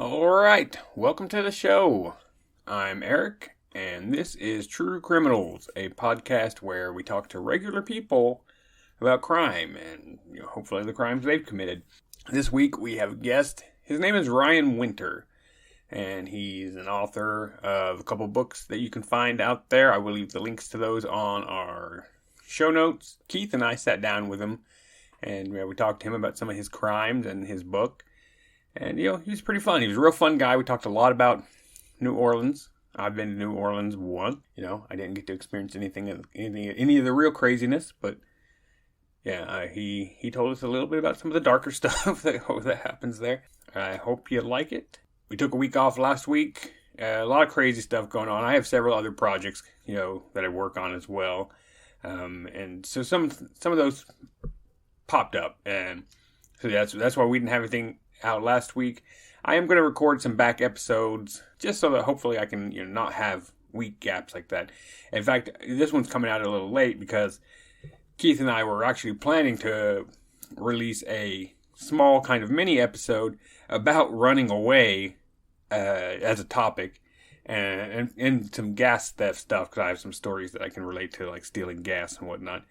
All right, welcome to the show. I'm Eric, and this is True Criminals, a podcast where we talk to regular people about crime and hopefully the crimes they've committed. This week we have a guest. His name is Ryan Winter, and he's an author of a couple books that you can find out there. I will leave the links to those on our show notes. Keith and I sat down with him, and we talked to him about some of his crimes and his book. And, he was pretty fun. He was a real fun guy. We talked a lot about New Orleans. I've been to New Orleans once. I didn't get to experience any of the real craziness, but yeah, he told us a little bit about some of the darker stuff that happens there. I hope you like it. We took a week off last week. A lot of crazy stuff going on. I have several other projects, that I work on as well. And so some of those popped up, and so that's why we didn't have anything out last week. I am going to record some back episodes just so that hopefully I can not have week gaps like that. In fact, this one's coming out a little late because Keith and I were actually planning to release a small kind of mini episode about running away as a topic and some gas theft stuff, because I have some stories that I can relate to, like stealing gas and whatnot.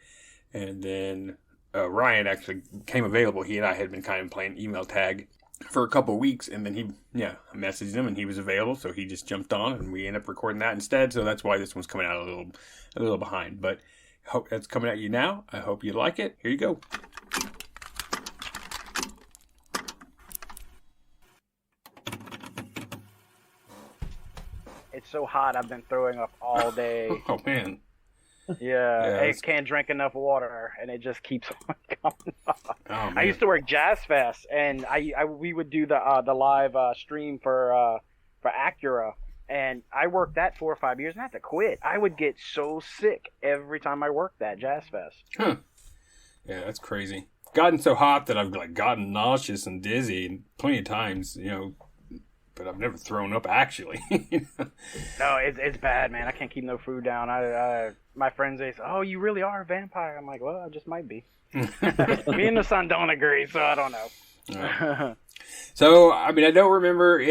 And then Ryan actually came available. He and I had been kind of playing email tag for a couple of weeks, and then I messaged him and he was available, so he just jumped on and we ended up recording that instead. So that's why this one's coming out a little behind, but I hope that's coming at you now. I hope you like it. Here you go. It's so hot, I've been throwing up all day. Oh man. Yeah, I can't drink enough water, and it just keeps on coming up. Oh, I used to work Jazz Fest, and we would do the live stream for Acura, and I worked that 4 or 5 years, and I had to quit. I would get so sick every time I worked that Jazz Fest. Huh. Yeah, that's crazy. Gotten so hot that I've gotten nauseous and dizzy plenty of times, but I've never thrown up actually. No, it's bad, man. I can't keep no food down. My friends, they say, "Oh, you really are a vampire." I'm like, well, I just might be. Me and the son don't agree, so I don't know. So, I don't remember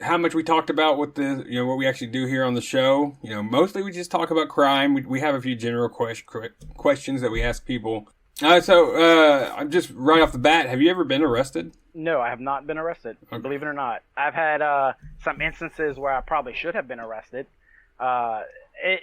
how much we talked about what what we actually do here on the show. Mostly we just talk about crime. We have a few general questions that we ask people. I'm just right off the bat. Have you ever been arrested? No, I have not been arrested. Okay. Believe it or not, I've had some instances where I probably should have been arrested.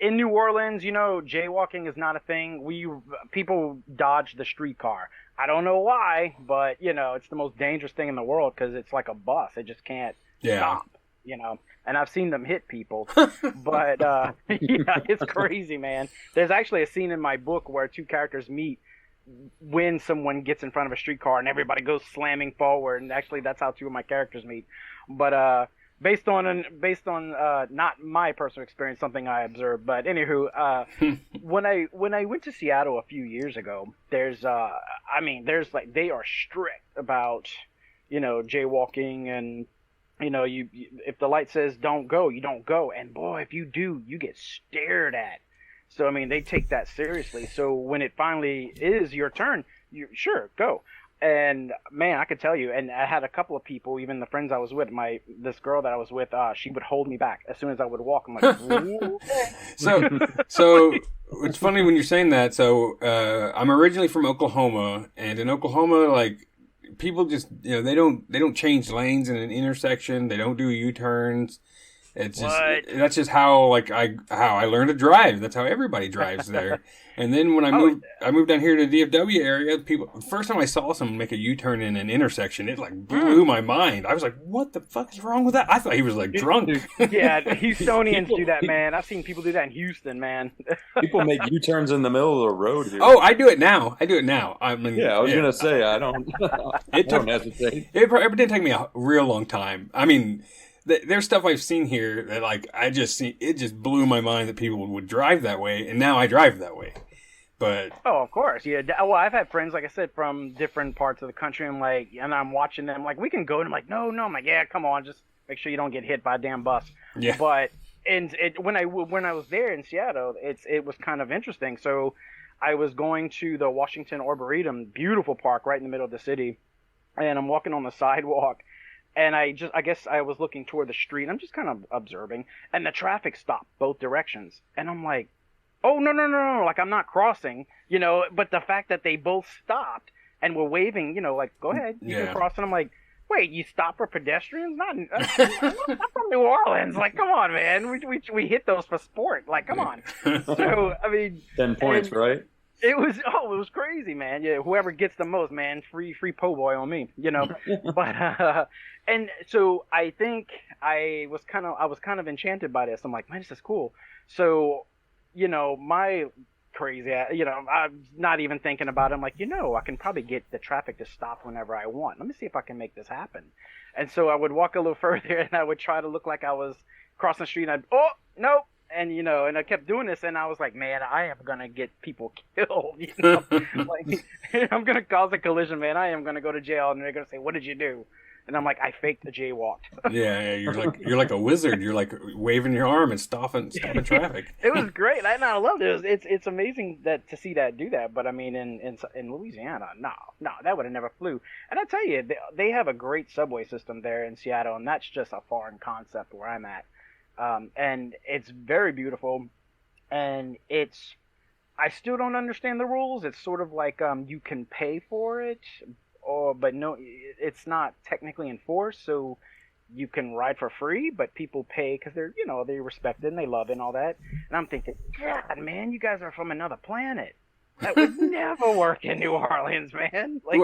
In New Orleans, jaywalking is not a thing. People dodge the streetcar. I don't know why, but it's the most dangerous thing in the world because it's like a bus. It just can't stop. And I've seen them hit people, but yeah, it's crazy, man. There's actually a scene in my book where two characters meet when someone gets in front of a streetcar and everybody goes slamming forward, and actually that's how two of my characters meet. But based on not my personal experience, something I observed. But anywho, when I went to Seattle a few years ago, there's they are strict about jaywalking, and you if the light says don't go, you don't go, and boy, if you do, you get stared at. So, they take that seriously. So when it finally is your turn, you sure, go. And, man, I could tell you, and I had a couple of people, even the friends I was with, this girl that I was with, she would hold me back as soon as I would walk. I'm like, So it's funny when you're saying that. So I'm originally from Oklahoma, and in Oklahoma, people just, they don't change lanes in an intersection. They don't do U-turns. It's just that's just how I learned to drive. That's how everybody drives there. And then when I moved down here to the DFW area, first time I saw someone make a U-turn in an intersection, it blew my mind. I was like, "What the fuck is wrong with that?" I thought he was drunk. Yeah, Houstonians do that, man. I've seen people do that in Houston, man. People make U-turns in the middle of the road here. Oh, I do it now. I was gonna say I don't. Don't hesitate. It didn't take me a real long time. There's stuff I've seen here that it just blew my mind that people would drive that way, and now I drive that way. But of course, yeah. Well, I've had friends, like I said, from different parts of the country. And I'm watching them, we can go. And I'm like, no. I'm like, yeah, come on, just make sure you don't get hit by a damn bus. Yeah. But when I was there in Seattle, it was kind of interesting. So I was going to the Washington Arboretum, beautiful park right in the middle of the city, and I'm walking on the sidewalk. And I guess I was looking toward the street. I'm just kind of observing, and the traffic stopped both directions. And I'm like, oh, no, no, no, no, like I'm not crossing, but the fact that they both stopped and were waving, like, go ahead, you can cross. And I'm like, wait, you stop for pedestrians? I'm not from New Orleans. Like, come on, man. We hit those for sport. Like, come on. So, I mean, 10 points, right? It was crazy, man. Yeah, whoever gets the most, man, free po' boy on me, But and so I think I was kind of enchanted by this. I'm like, man, this is cool. So, my crazy, I'm not even thinking about it. I'm like, I can probably get the traffic to stop whenever I want. Let me see if I can make this happen. And so I would walk a little further, and I would try to look like I was crossing the street, and nope. And, and I kept doing this, and I was like, man, I am going to get people killed, like, I'm going to cause a collision, man. I am going to go to jail, and they're going to say, what did you do? And I'm like, I faked the jaywalked. Yeah, you're like a wizard. You're like waving your arm and stopping traffic. It was great. I loved it. It's amazing to see that do that. But I mean, in Louisiana, no, that would have never flew. And I tell you, they have a great subway system there in Seattle, and that's just a foreign concept where I'm at. And it's very beautiful, and I still don't understand the rules. It's sort of like you can pay for it, but no, it's not technically enforced, so you can ride for free, but people pay because they're, they respect it and they love it and all that. And I'm thinking, God, man, you guys are from another planet. That would never work in New Orleans, man. Like,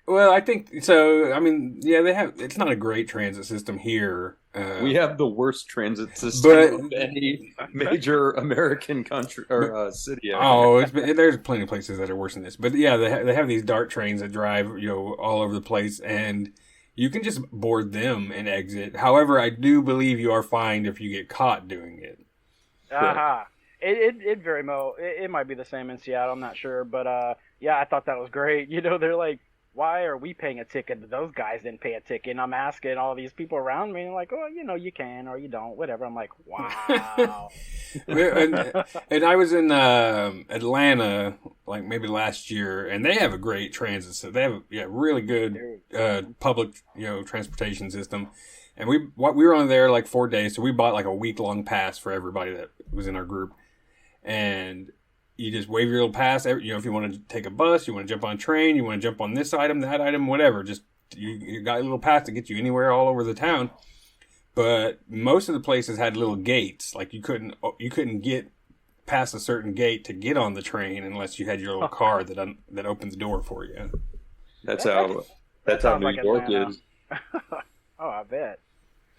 well, I think so. I mean, yeah, it's not a great transit system here. We have the worst transit system of any major American country or city. There's plenty of places that are worse than this. But yeah, they have these DART trains that drive, all over the place, and you can just board them and exit. However, I do believe you are fined if you get caught doing it. It very well. It might be the same in Seattle. I'm not sure, but yeah, I thought that was great. They're like, why are we paying a ticket, but those guys didn't pay a ticket? And I'm asking all these people around me, like, oh, you can or you don't, whatever. I'm like, wow. and I was in Atlanta, like maybe last year, and they have a great transit system. They have really good public, transportation system. And we were on there like 4 days, so we bought like a week-long pass for everybody that was in our group. And you just wave your little pass. If you want to take a bus, you want to jump on a train, you want to jump on this item, that item, whatever. Just you got a little pass to get you anywhere all over the town. But most of the places had little gates. Like you couldn't get past a certain gate to get on the train unless you had your little car that opens the door for you. That's how New York is. Oh, I bet.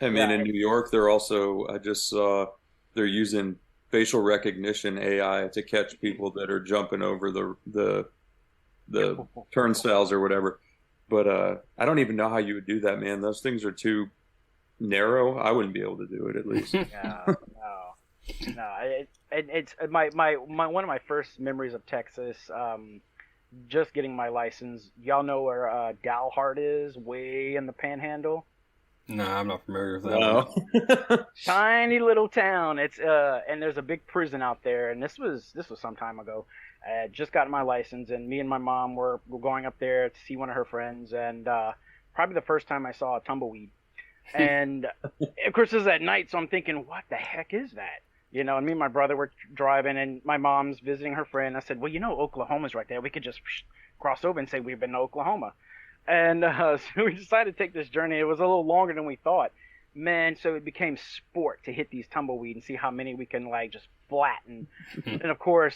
I mean, in New York, they're also, I just saw they're using facial recognition AI to catch people that are jumping over the turnstiles or whatever. But I don't even know how you would do that, man. Those things are too narrow. I wouldn't be able to do it, at least. No. It's my one of my first memories of Texas. Just getting my license. Y'all know where Dalhart is, way in the Panhandle. No, I'm not familiar with that. No. Tiny little town. It's and there's a big prison out there. And this was some time ago. I had just gotten my license, and me and my mom were going up there to see one of her friends, and probably the first time I saw a tumbleweed. And of course, this is at night, so I'm thinking, what the heck is that? And me and my brother were driving, and my mom's visiting her friend. I said, well, Oklahoma's right there. We could just cross over and say we've been to Oklahoma. And so we decided to take this journey. It was a little longer than we thought. Man, so it became sport to hit these tumbleweed and see how many we can, just flatten. And, of course,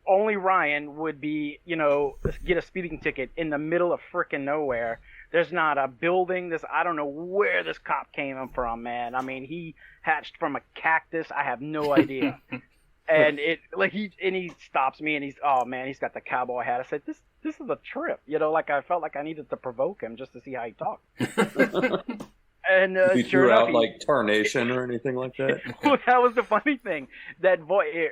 only Ryan would be, get a speeding ticket in the middle of frickin' nowhere. There's not a building. I don't know where this cop came from, man. I mean, he hatched from a cactus. I have no idea. And he stops me, and he's got the cowboy hat. I said, this is a trip. I felt like I needed to provoke him just to see how he talked. And you threw out tarnation or anything like that? Well, that was the funny thing. That boy,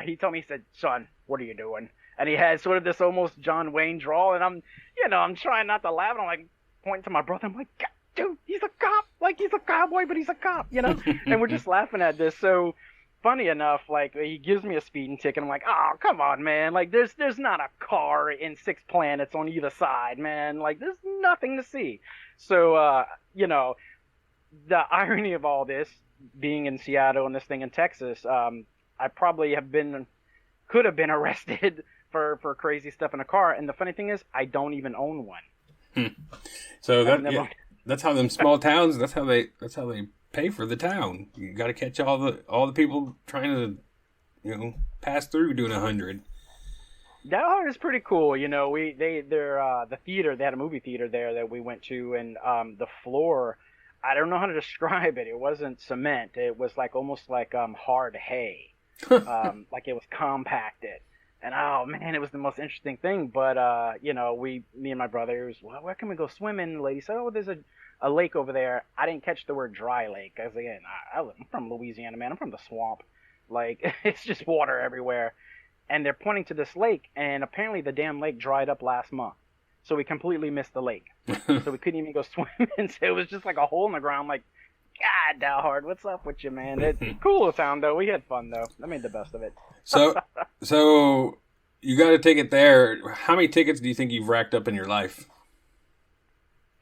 he told me, he said, son, what are you doing? And he had sort of this almost John Wayne drawl, and I'm trying not to laugh, and I'm pointing to my brother. I'm like, dude, he's a cop. He's a cowboy, but he's a cop, And we're just laughing at this. So funny enough, he gives me a speeding ticket. I'm like, oh, come on, man. There's not a car in Six Planets on either side, man. There's nothing to see. So, the irony of all this, being in Seattle and this thing in Texas, I probably could have been arrested for crazy stuff in a car. And the funny thing is, I don't even own one. So that's how them small towns. That's how they pay for the town. You got to catch all the people trying to pass through doing 100. That is pretty cool. The theater, they had a movie theater there that we went to, and the floor, I don't know how to describe it. It wasn't cement. It was almost like hard hay. Like it was compacted. And oh man, it was the most interesting thing. But me and my brother was, well, where can we go swimming? The lady said, oh, there's a lake over there. I didn't catch the word dry lake, because again, I'm from Louisiana, man. I'm from the swamp. Like it's just water everywhere. And they're pointing to this lake, and apparently the damn lake dried up last month. So we completely missed the lake. So we couldn't even go swimming. So it was just like a hole in the ground. Like, God, Dalhard, what's up with you, man? It's cool town, though. We had fun, though. I made the best of it. So you got a ticket there. How many tickets do you think you've racked up in your life?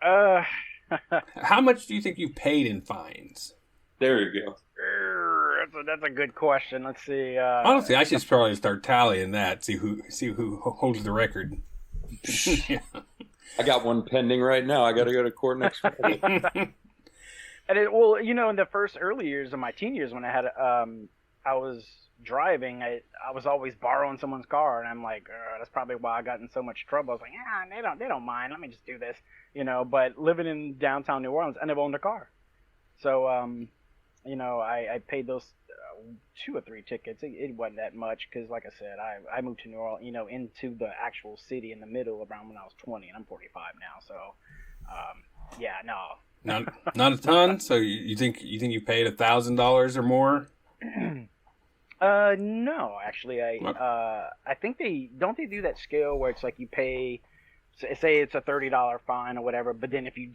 How much do you think you've paid in fines? There you go. That's a good question. Let's see. Honestly, I should probably start tallying that. See who holds the record. Yeah. I got one pending right now. I got to go to court next Friday. And in the first early years of my teen years, when I was driving, I was always borrowing someone's car, and I'm like, that's probably why I got in so much trouble. I was like, they don't mind. Let me just do this, But living in downtown New Orleans, I never owned a car, so I paid those 2 or 3 tickets. It wasn't that much because, like I said, I moved to New Orleans, into the actual city in the middle around when I was 20, and I'm 45 now. So, no. Not a ton. So you think you paid $1,000 or more? No, actually, I think they do that scale where it's like you pay. Say it's a $30 fine or whatever, but then if you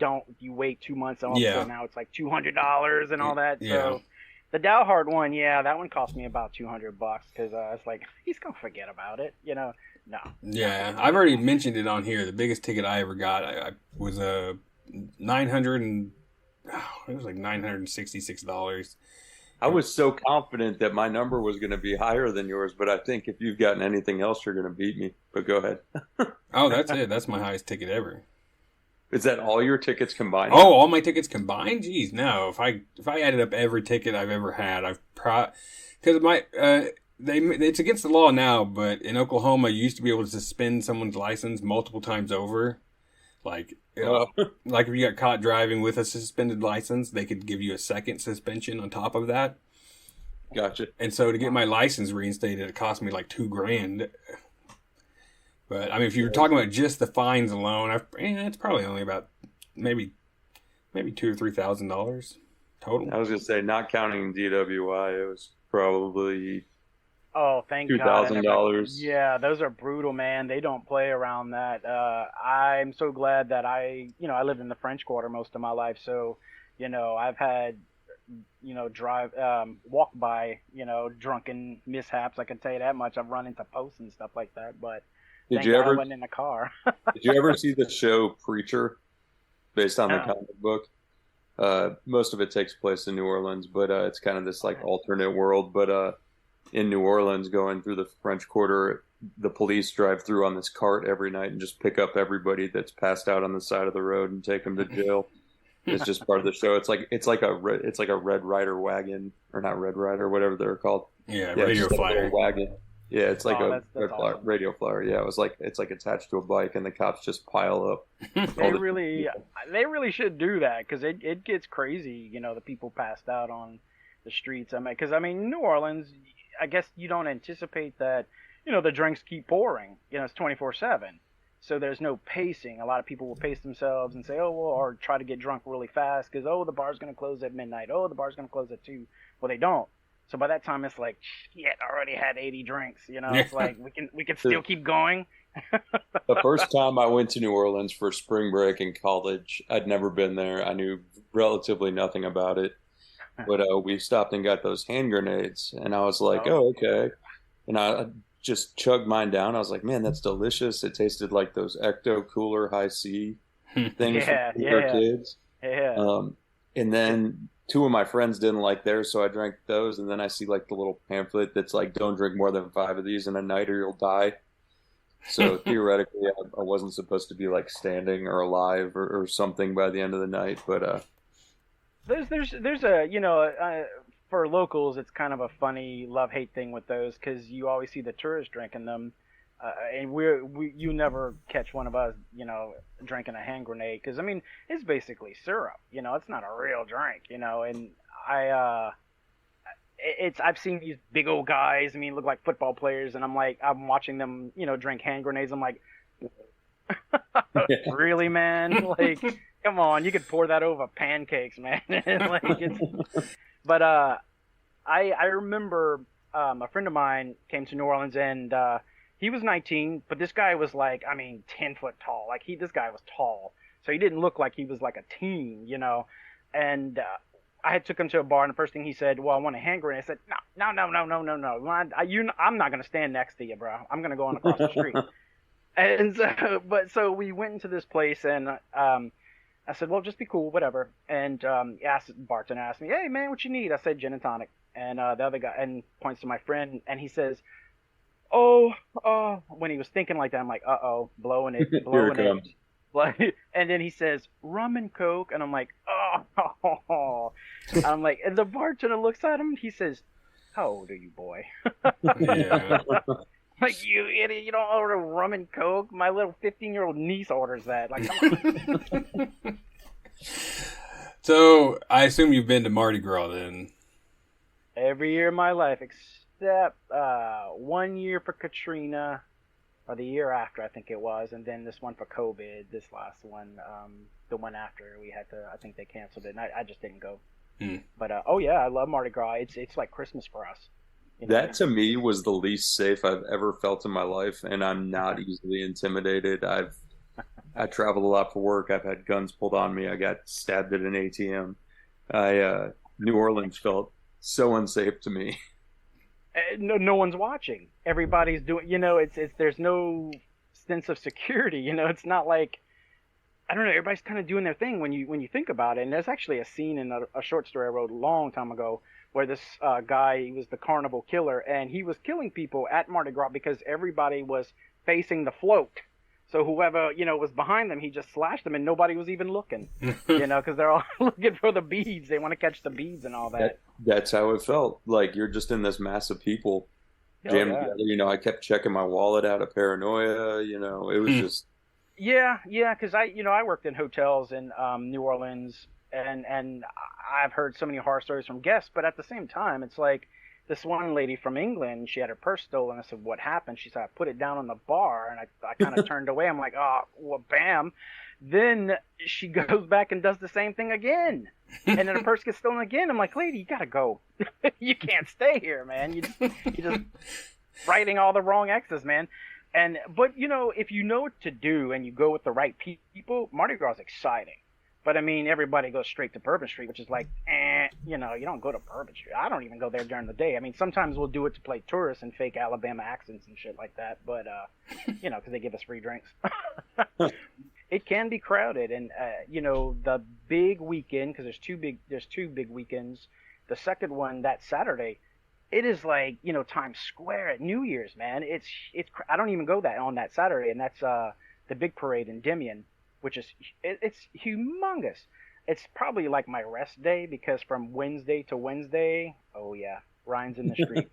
wait 2 months, so now it's like $200 and all that. Yeah. So the Dalhard one, that one cost me about $200 because it's like he's gonna forget about it, No. Yeah, I've already mentioned it on here. The biggest ticket I ever got, I was it was like $966. I was so confident that my number was going to be higher than yours, but I think if you've gotten anything else, you're going to beat me. But go ahead. Oh, that's it. That's my highest ticket ever. Is that all your tickets combined? Oh, all my tickets combined? Jeez, no. If I added up every ticket I've ever had, because it's against the law now, but in Oklahoma, you used to be able to suspend someone's license multiple times over. Like if you got caught driving with a suspended license, they could give you a second suspension on top of that. Gotcha. And so to get my license reinstated, it cost me like $2,000. But I mean, if you're talking about just the fines alone, it's probably only about maybe $2,000 or $3,000 total. I was gonna say, not counting DWI, it was probably thank God. $2,000. Yeah, those are brutal, man. They don't play around that. I'm so glad that I lived in the French Quarter most of my life, so I've had walk by drunken mishaps. I can tell you that much. I've run into posts and stuff like that, but I wasn't in a car. Did you ever see the show Preacher, based on the comic book? Most of it takes place in New Orleans, but it's kind of this like alternate world. But in New Orleans, going through the French Quarter, the police drive through on this cart every night and just pick up everybody that's passed out on the side of the road and take them to jail. It's just part of the show. It's like a Red Ryder wagon, or not Red Ryder, whatever they're called. Yeah, radio flyer wagon. Yeah, it's like that's awesome. radio flyer. Yeah, it's like attached to a bike, and the cops just pile up. They really should do that, because it gets crazy. The people passed out on the streets. New Orleans, I guess you don't anticipate that. The drinks keep pouring. It's 24/7, so there's no pacing. A lot of people will pace themselves and say, or try to get drunk really fast because the bar's gonna close at midnight. The bar's gonna close at 2. Well, they don't. So by that time, it's like, shit, I already had 80 drinks. It's like we can still keep going. The first time I went to New Orleans for spring break in college, I'd never been there. I knew relatively nothing about it. But we stopped and got those hand grenades, and I was like, oh okay. And I just chugged mine down. I was like, man, that's delicious. It tasted like those Ecto Cooler High C things for our kids. Yeah. And then two of my friends didn't like theirs, so I drank those. And then I see like the little pamphlet that's like, don't drink more than 5 of these in a night or you'll die. So theoretically, I wasn't supposed to be like standing or alive or something by the end of the night. But there's a for locals, it's kind of a funny love-hate thing with those because you always see the tourists drinking them, and you never catch one of us, drinking a hand grenade because I mean it's basically syrup, it's not a real drink, and I've seen these big old guys, I mean, look like football players, and I'm watching them, drink hand grenades. I'm like, really, man? Like, come on, you could pour that over pancakes, man. But I remember a friend of mine came to New Orleans and he was 19, but this guy was like, 10 foot tall. Like this guy was tall, so he didn't look like he was like a teen, And I had took him to a bar, and the first thing he said, "Well, I want a hand grenade." I said, "No. I'm not gonna stand next to you, bro. I'm gonna go on across the street." And so we went into this place, and I said, "Well, just be cool, whatever." And bartender asked me, "Hey, man, what you need?" I said, "Gin and tonic." And the other guy and points to my friend, and he says, "Oh." When he was thinking like that, I'm like, "Uh-oh, blowing it." And then he says, "Rum and Coke," and I'm like, "Oh." I'm like, and the bartender looks at him. He says, "How old are you, boy?" Yeah. Like, you idiot! You don't order rum and Coke. My little 15-year-old niece orders that. Like, come on. So I assume you've been to Mardi Gras then. Every year of my life, except 1 year for Katrina. Or the year after, I think it was, and then this one for COVID, this last one, the one after we had to, I think they canceled it, and I just didn't go. But I love Mardi Gras. It's like Christmas for us. That to me was the least safe I've ever felt in my life, and I'm not easily intimidated. I traveled a lot for work. I've had guns pulled on me. I got stabbed at an ATM. New Orleans felt so unsafe to me. No one's watching. Everybody's doing, it's there's no sense of security, it's not like, I don't know, everybody's kind of doing their thing when you think about it. And there's actually a scene in a short story I wrote a long time ago where this guy, he was the carnival killer, and he was killing people at Mardi Gras because everybody was facing the float. So whoever, was behind them, he just slashed them and nobody was even looking, because they're all looking for the beads. They want to catch the beads and all that. That's how it felt. Like you're just in this mass of people jammed together. I kept checking my wallet out of paranoia. It was just. Yeah, because I worked in hotels in New Orleans, and I've heard so many horror stories from guests, but at the same time, it's like this one lady from England, she had her purse stolen. I said, "What happened?" She said, "I put it down on the bar," and I kind of turned away. I'm like, "Oh, well, bam." Then she goes back and does the same thing again, and then her purse gets stolen again. I'm like, "Lady, you gotta go. You can't stay here, man. You just writing all the wrong X's, man." But if you know what to do and you go with the right people, Mardi Gras is exciting. But I mean, everybody goes straight to Bourbon Street, which is like, you don't go to Bourbon Street. I don't even go there during the day. I mean, sometimes we'll do it to play tourists and fake Alabama accents and shit like that. But, because they give us free drinks. It can be crowded. And, the big weekend, because there's two big weekends. The second one, that Saturday, it is like, Times Square at New Year's, man. It's I don't even go on that Saturday. And that's the big parade in Endymion, which is it's humongous. It's probably like my rest day because from Wednesday to Wednesday, oh yeah, Ryan's in the street.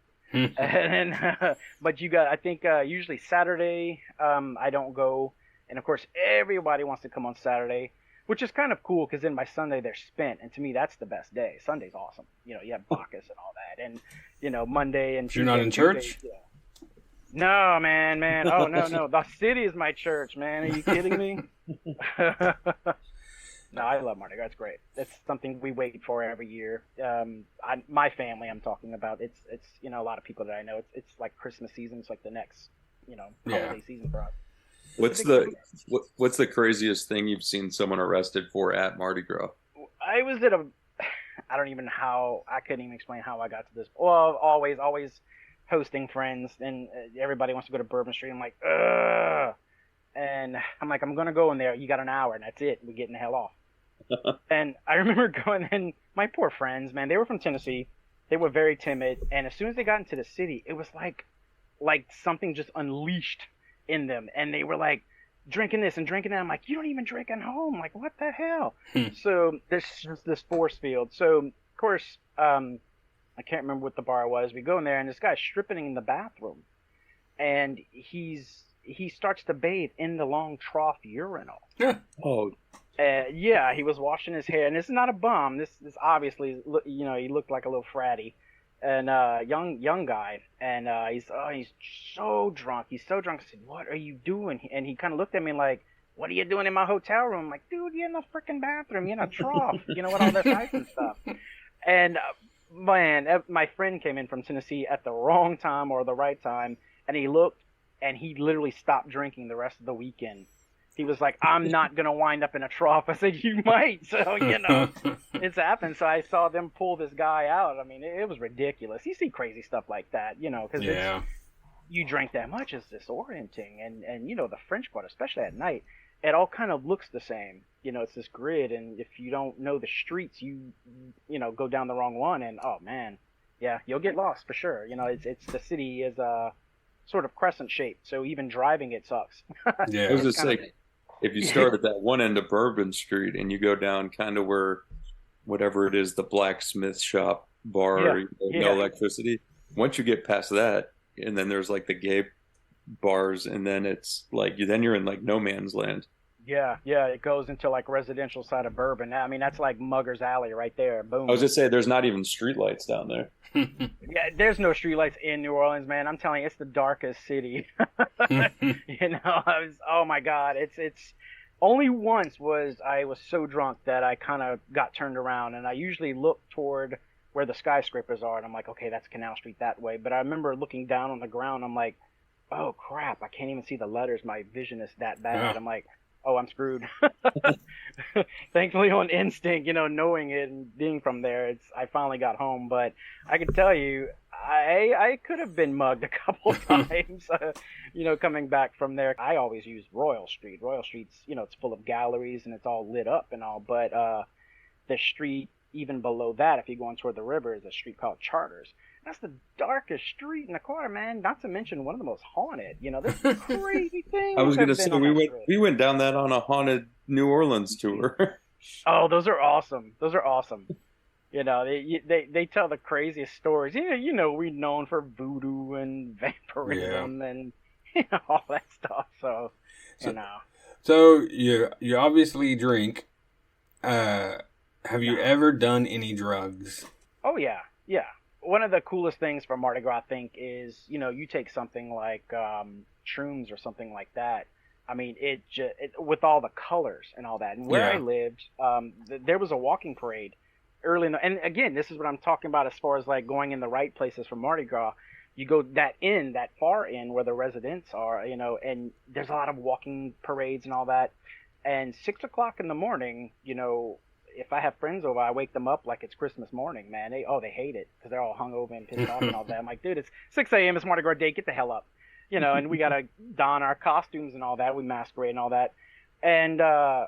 But I think usually Saturday I don't go, and of course everybody wants to come on Saturday, which is kind of cool because then by Sunday they're spent, and to me that's the best day. Sunday's awesome, you have Bacchus and all that, and Monday and Tuesday. You're not in church? No, man. Oh, no. The city is my church, man. Are you kidding me? No, I love Mardi Gras. It's great. It's something we wait for every year. My family, I'm talking about. It's a lot of people that I know. It's like Christmas season. It's like the next, holiday season for us. What's the craziest thing you've seen someone arrested for at Mardi Gras? I was at I couldn't even explain how I got to this. Well, always hosting friends, and everybody wants to go to Bourbon Street. I'm like, ugh. And I'm like, I'm going to go in there. You got an hour, and that's it. We're getting the hell off. And I remember going in, my poor friends, man, they were from Tennessee. They were very timid. And as soon as they got into the city, it was like something just unleashed in them. And they were like drinking this and drinking that. I'm like, you don't even drink at home. Like, what the hell? So there's just this force field. So, of course, I can't remember what the bar was. We go in there, and this guy's stripping in the bathroom. And he starts to bathe in the long trough urinal. Oh. Yeah, he was washing his hair, and this is not a bum. This obviously, you know, he looked like a little fratty, and young guy, and he's so drunk. He's so drunk. I said, "What are you doing?" And he kind of looked at me like, "What are you doing in my hotel room?" I'm like, "Dude, you're in the freaking bathroom. You're in a trough. You know, with all this ice and stuff." And man, my friend came in from Tennessee at the wrong time or the right time, and he looked, and he literally stopped drinking the rest of the weekend. He was like, I'm not going to wind up in a trough. I said, you might. So, you know, it's happened. So I saw them pull this guy out. I mean, it was ridiculous. You see crazy stuff like that, you know, because you drink that much, it's disorienting. And, you know, the French Quarter, especially at night, it all kind of looks the same. You know, it's this grid. And if you don't know the streets, you know, go down the wrong one. And, oh, man, yeah, you'll get lost for sure. You know, it's the city is sort of crescent shaped. So even driving it sucks. Yeah, I was just saying. If you start at that one end of Bourbon Street and you go down kind of where, whatever it is, the blacksmith shop bar, no electricity. Once you get past that, and then there's like the gay bars, and then it's like then you're in like no man's land. Yeah, it goes into like residential side of Bourbon. I mean, that's like Mugger's Alley right there. Boom. I was just saying, there's not even streetlights down there. Yeah, there's no streetlights in New Orleans, man. I'm telling you, it's the darkest city. You know, oh my God, it's only once I was so drunk that I kind of got turned around, and I usually look toward where the skyscrapers are, and I'm like, okay, that's Canal Street that way. But I remember looking down on the ground, I'm like, oh crap, I can't even see the letters. My vision is that bad. Yeah. I'm like, oh, I'm screwed. Thankfully, on instinct, you know, knowing it and being from there, I finally got home. But I can tell you, I could have been mugged a couple times, you know, coming back from there. I always use Royal Street. Royal Street's, you know, it's full of galleries and it's all lit up and all. But the street even below that, if you're going toward the river, is a street called Charters. That's the darkest street in the quarter, man. Not to mention one of the most haunted. You know, there's crazy things. I was going to say we went down that on a haunted New Orleans tour. Oh, those are awesome. Those are awesome. You know, they tell the craziest stories. Yeah, you know, we're known for voodoo and vampirism and you know all that stuff. So you know. So you obviously drink. Have you ever done any drugs? Oh yeah. One of the coolest things for Mardi Gras, I think, is, you know, you take something like shrooms or something like that. I mean, it with all the colors and all that. And where I lived, there was a walking parade early in the, and again, this is what I'm talking about as far as like going in the right places for Mardi Gras. You go that far in where the residents are, you know, and there's a lot of walking parades and all that. And 6 o'clock in the morning, you know, if I have friends over, I wake them up like it's Christmas morning, man. They hate it because they're all hungover and pissed off and all that. I'm like, dude, it's 6 a.m. It's Mardi Gras Day. Get the hell up, you know. And we gotta don our costumes and all that. We masquerade and all that. And I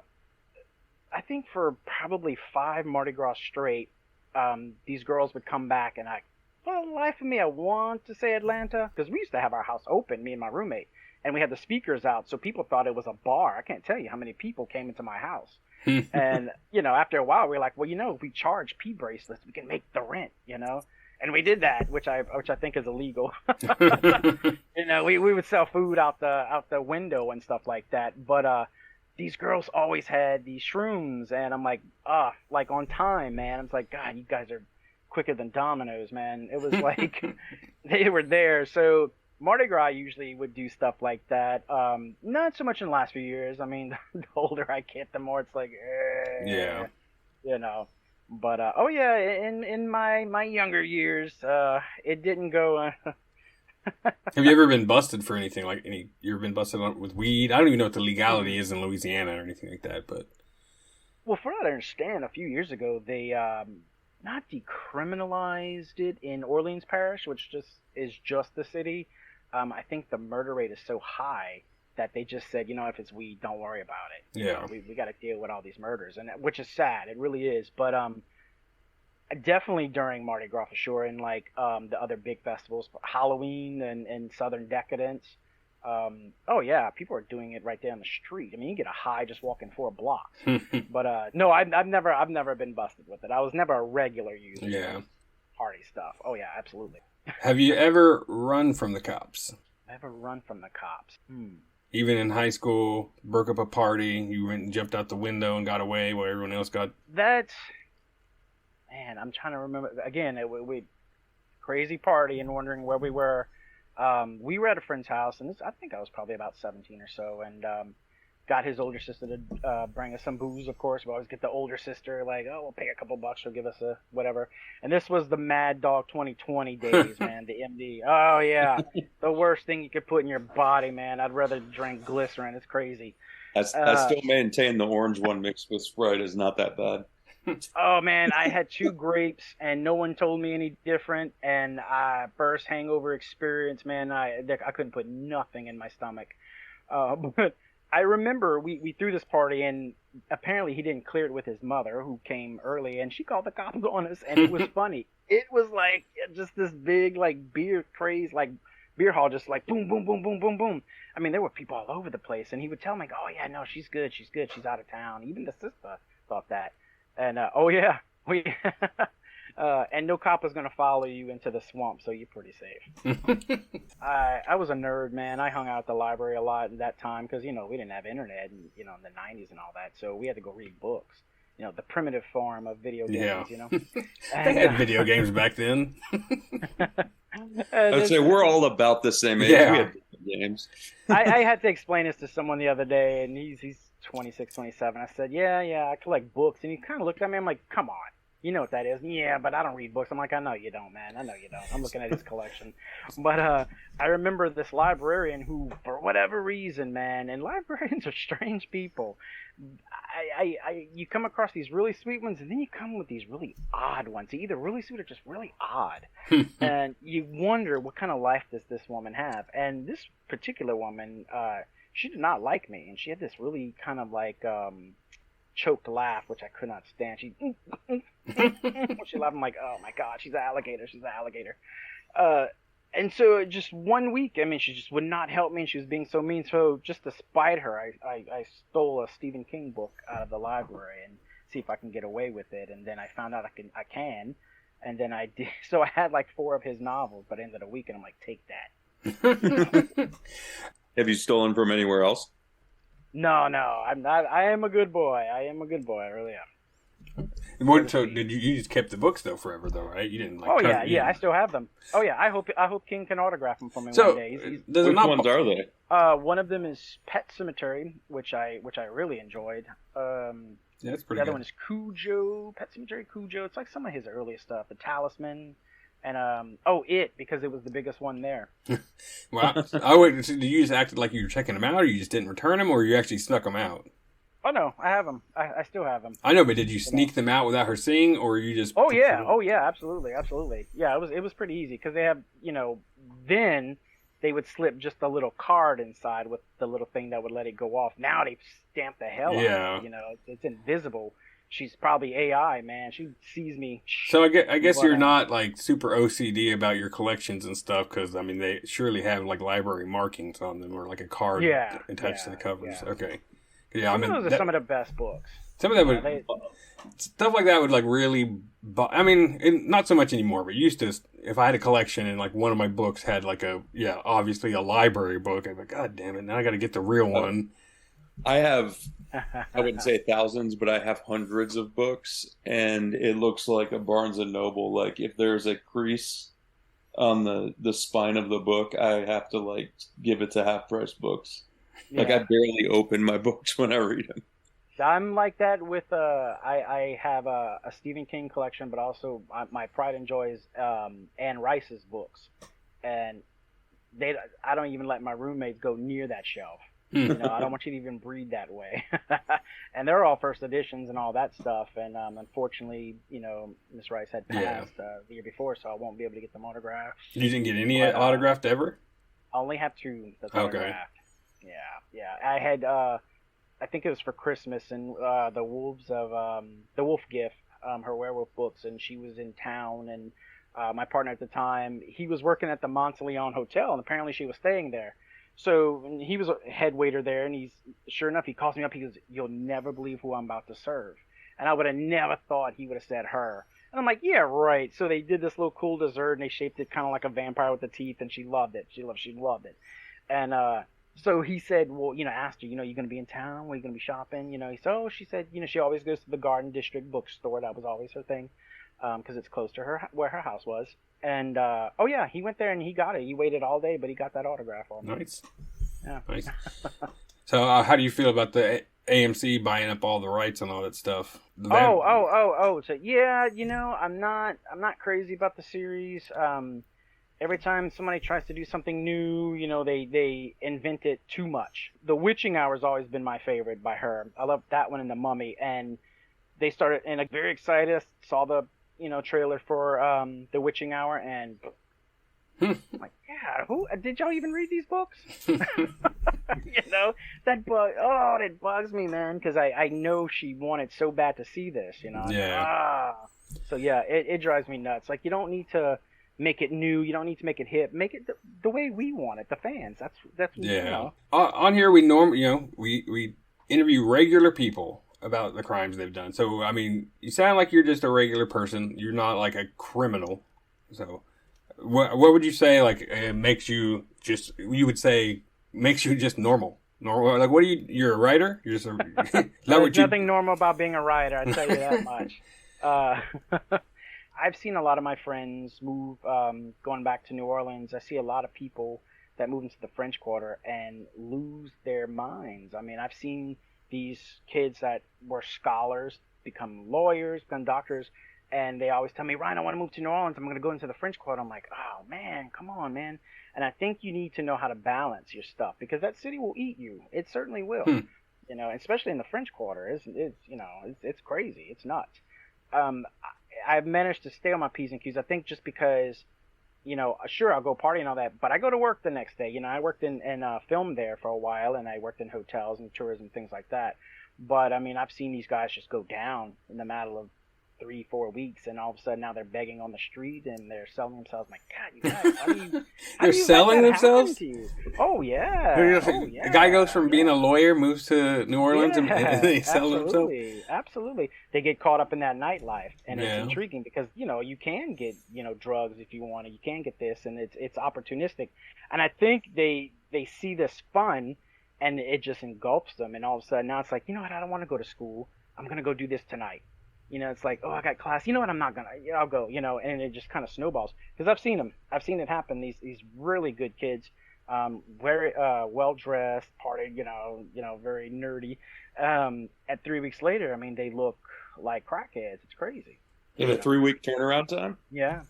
think for probably 5 Mardi Gras straight, these girls would come back, and for the life of me, I want to say Atlanta, because we used to have our house open, me and my roommate, and we had the speakers out, so people thought it was a bar. I can't tell you how many people came into my house. And, you know, after a while, we were like, well, you know, if we charge P bracelets, we can make the rent, you know? And we did that, which I think is illegal. You know, we would sell food out the window and stuff like that. But these girls always had these shrooms, and I'm like, like on time, man. I'm like, God, you guys are quicker than dominoes, man. It was like they were there. So Mardi Gras usually would do stuff like that. Not so much in the last few years. I mean, the older I get, the more it's like, you know. But in my younger years, it didn't go. Have you ever been busted for anything like any? You ever been busted with weed? I don't even know what the legality is in Louisiana or anything like that. But well, from what I understand, a few years ago they not decriminalized it in Orleans Parish, which is just the city. I think the murder rate is so high that they just said, if it's weed, don't worry about it. Yeah. We got to deal with all these murders, and which is sad. It really is. But definitely during Mardi Gras for sure, and like the other big festivals, Halloween and Southern Decadence. Oh yeah, people are doing it right there on the street. I mean, you get a high just walking 4 blocks. But no, I've never been busted with it. I was never a regular user. Yeah. Of party stuff. Oh yeah, absolutely. Have you ever run from the cops? Ever run from the cops? Even in high school, broke up a party, you went and jumped out the window and got away while everyone else got... Man, I'm trying to remember. Again, we crazy party and wondering where we were. We were at a friend's house, and I think I was probably about 17 or so, and got his older sister to bring us some booze, of course. We always get the older sister, like, oh, we'll pay a couple bucks, she'll give us a whatever. And this was the Mad Dog 2020 days, man, the MD. Oh, yeah, the worst thing you could put in your body, man. I'd rather drink glycerin. It's crazy. I still maintain the orange one mixed with Sprite is not that bad. Oh, man, I had 2 grapes, and no one told me any different, and first hangover experience, man, I couldn't put nothing in my stomach. But I remember we threw this party, and apparently he didn't clear it with his mother, who came early, and she called the cops on us, and it was funny. It was like just this big, like, beer craze, like, beer hall, just like boom, boom, boom, boom, boom, boom. I mean, there were people all over the place, and he would tell me, oh, yeah, no, she's good, she's out of town. Even the sister thought that. And, oh, yeah, and no cop is going to follow you into the swamp, so you're pretty safe. I was a nerd, man. I hung out at the library a lot at that time because, we didn't have internet, and, in the 90s and all that, so we had to go read books. The primitive form of video games, They had video games back then. I would say we're all about the same age. Yeah. We had video games. I had to explain this to someone the other day, and he's 26, 27. I said, yeah, I collect books. And he kind of looked at me. I'm like, come on. You know what that is? Yeah, but I don't read books. I'm like, I know you don't, man. I know you don't. I'm looking at his collection. But I remember this librarian who, for whatever reason, man, and librarians are strange people. You come across these really sweet ones, and then you come with these really odd ones. They're either really sweet or just really odd. And you wonder, what kind of life does this woman have? And this particular woman, she did not like me, and she had this really kind of like choked laugh, which I could not stand. She laughed. I'm like, oh my god, she's an alligator. And so just one week, I mean, she just would not help me, and she was being so mean. So just to spite her, I stole a Stephen King book out of the library and see if I can get away with it. And then I found out I can, and then I did. So I had like 4 of his novels, but ended a week, and I'm like, take that. Have you stolen from anywhere else? No, I'm not. I am a good boy. I really am. So did you just kept the books though forever though, right? You didn't like. Oh yeah, I still have them. Oh yeah, I hope King can autograph them for me so, one day. Which ones are they? One of them is Pet Cemetery, which I really enjoyed. Yeah, that's pretty. The other good. one is Cujo, Pet Cemetery Cujo. It's like some of his earliest stuff. The Talisman. And It, because it was the biggest one there. Well, did you just act like you were checking them out, or you just didn't return them, or you actually snuck them out? Oh no, I have them. I still have them. I know, but did you sneak them out without her seeing, or you just? Oh yeah, absolutely. Yeah, it was pretty easy because they have, then they would slip just a little card inside with the little thing that would let it go off. Now they stamp the hell out of it. It's invisible. She's probably AI, man. She sees me. So I guess you're not like super OCD about your collections and stuff, because I mean they surely have like library markings on them or like a card attached to the covers. Yeah. Okay. Yeah, some of those are some of the best books. Some of that would stuff like that would like really. I mean, not so much anymore, but used to. If I had a collection and like one of my books had like obviously a library book, I'd be like, God damn it! Now I got to get the real one. I have, I wouldn't say thousands, but I have hundreds of books, and it looks like a Barnes and Noble. Like if there's a crease on the spine of the book, I have to like give it to Half Price Books. Yeah. Like I barely open my books when I read them. I'm like that with I have a Stephen King collection, but also my pride and joy is Anne Rice's books, and I don't even let my roommates go near that shelf. I don't want you to even breathe that way. And they're all first editions and all that stuff. And unfortunately, Miss Rice had passed the year before, so I won't be able to get them autographed. You didn't get any autographed ever? I only have 2 that's autographed. Yeah. I had I think it was for Christmas, and the Wolf Gift, her werewolf books, and she was in town, and my partner at the time, he was working at the Monteleone Hotel, and apparently she was staying there. So he was a head waiter there, and sure enough, he calls me up. He goes, "You'll never believe who I'm about to serve," and I would have never thought he would have said her. And I'm like, "Yeah, right." So they did this little cool dessert, and they shaped it kind of like a vampire with the teeth, and she loved it. She loved it, and so he said, well, asked her, you going to be in town? Were you going to be shopping? He said, oh, she said, she always goes to the Garden District bookstore. That was always her thing, because it's close to where her house was. And, oh yeah, he went there and he got it. He waited all day, but he got that autograph on me. Nice. Yeah. Nice. So how do you feel about the AMC buying up all the rights and all that stuff? So yeah, I'm not crazy about the series. Every time somebody tries to do something new, they invent it too much. The Witching Hour has always been my favorite by her. I love that one and The Mummy. And they started, and I'm very excited. Saw the, trailer for The Witching Hour, and I'm like, yeah, did y'all even read these books? That bug. Oh, it bugs me, man, because I know she wanted so bad to see this. Yeah. So yeah, it drives me nuts. Like, you don't need to make it new. You don't need to make it hip. Make it the way we want it, the fans. That's yeah. On here we we interview regular people about the crimes they've done. So I mean, you sound like you're just a regular person. You're not like a criminal. So what would you say makes you just? You would say makes you just normal. Normal. Like, what are you? You're a writer. You're just There's nothing normal about being a writer. I tell you that much. I've seen a lot of my friends move, going back to New Orleans. I see a lot of people that move into the French Quarter and lose their minds. I mean, I've seen these kids that were scholars become lawyers, become doctors, and they always tell me, Ryan, I want to move to New Orleans. I'm going to go into the French Quarter. I'm like, oh, man, come on, man. And I think you need to know how to balance your stuff, because that city will eat you. It certainly will. Especially in the French Quarter. It's crazy. It's nuts. I've managed to stay on my P's and Q's. I think just because, sure, I'll go party and all that, but I go to work the next day. I worked in film there for a while, and I worked in hotels and tourism, things like that. But, I mean, I've seen these guys just go down in the matter of 3-4 weeks, and all of a sudden now they're begging on the street and they're selling themselves. I'm like, God, you guys, they're selling themselves? Oh, yeah. A guy goes from being a lawyer, moves to New Orleans, and they sell themselves? Absolutely. They get caught up in that nightlife, and it's intriguing because, you can get, drugs if you want to. You can get this, and it's opportunistic. And I think they see this fun, and it just engulfs them, and all of a sudden now it's like, what, I don't want to go to school. I'm going to go do this tonight. It's like, oh, I got class. You know what? I'm not gonna. I'll go. And it just kind of snowballs. Because I've seen them. I've seen it happen. These really good kids, very well dressed, partied. Very nerdy. At 3 weeks later, I mean, they look like crackheads. It's crazy. In a 3-week turnaround time. Yeah.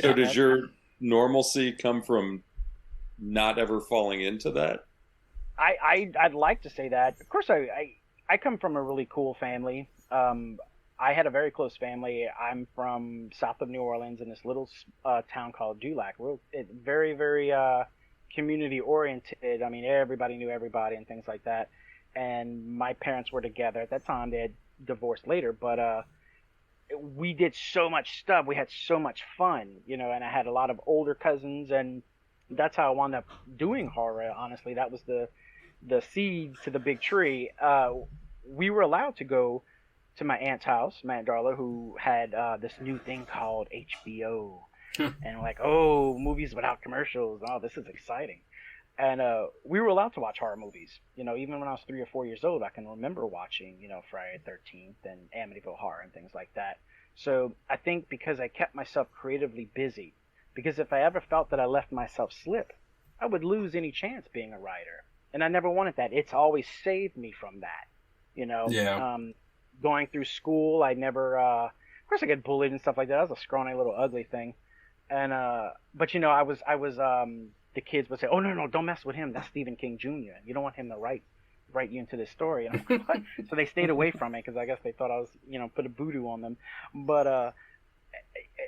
So does your normalcy come from not ever falling into that? I'd like to say that. Of course, I come from a really cool family. I had a very close family. I'm from south of New Orleans in this little town called Dulac. Very, very community oriented. I mean, everybody knew everybody and things like that. And my parents were together at that time. They had divorced later, but we did so much stuff. We had so much fun, and I had a lot of older cousins, and that's how I wound up doing horror. Honestly, that was the seed to the big tree. We were allowed to go to my aunt's house, my Aunt Darla, who had this new thing called HBO. And we're like, oh, movies without commercials. Oh, this is exciting. And we were allowed to watch horror movies. Even when I was 3 or 4 years old, I can remember watching, Friday the 13th and Amityville Horror and things like that. So I think because I kept myself creatively busy, because if I ever felt that I left myself slip, I would lose any chance being a writer. And I never wanted that. It's always saved me from that. Going through school, I never, of course I get bullied and stuff like that. I was a scrawny little ugly thing. And, but I was, the kids would say, oh, no, don't mess with him. That's Stephen King Jr. You don't want him to write you into this story. And I'm like, what? So they stayed away from it because I guess they thought I was, put a voodoo on them. But,